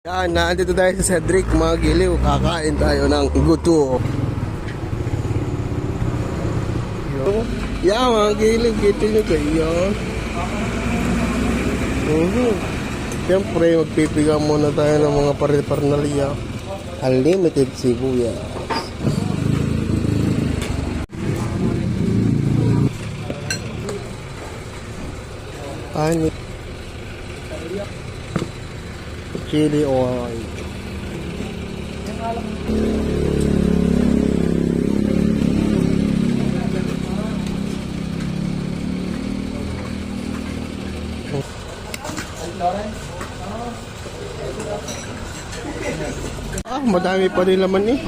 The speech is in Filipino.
Yan, nandito tayo sa Cedric, mga giliw. Kakain tayo ng guto. Yan, mga giliw. Kita nyo kayo. Siyempre, magpipiga muna tayo ng mga pare-parnalya. Unlimited sibuyas. Ani. Chili oil. Madami pa rin laman eh.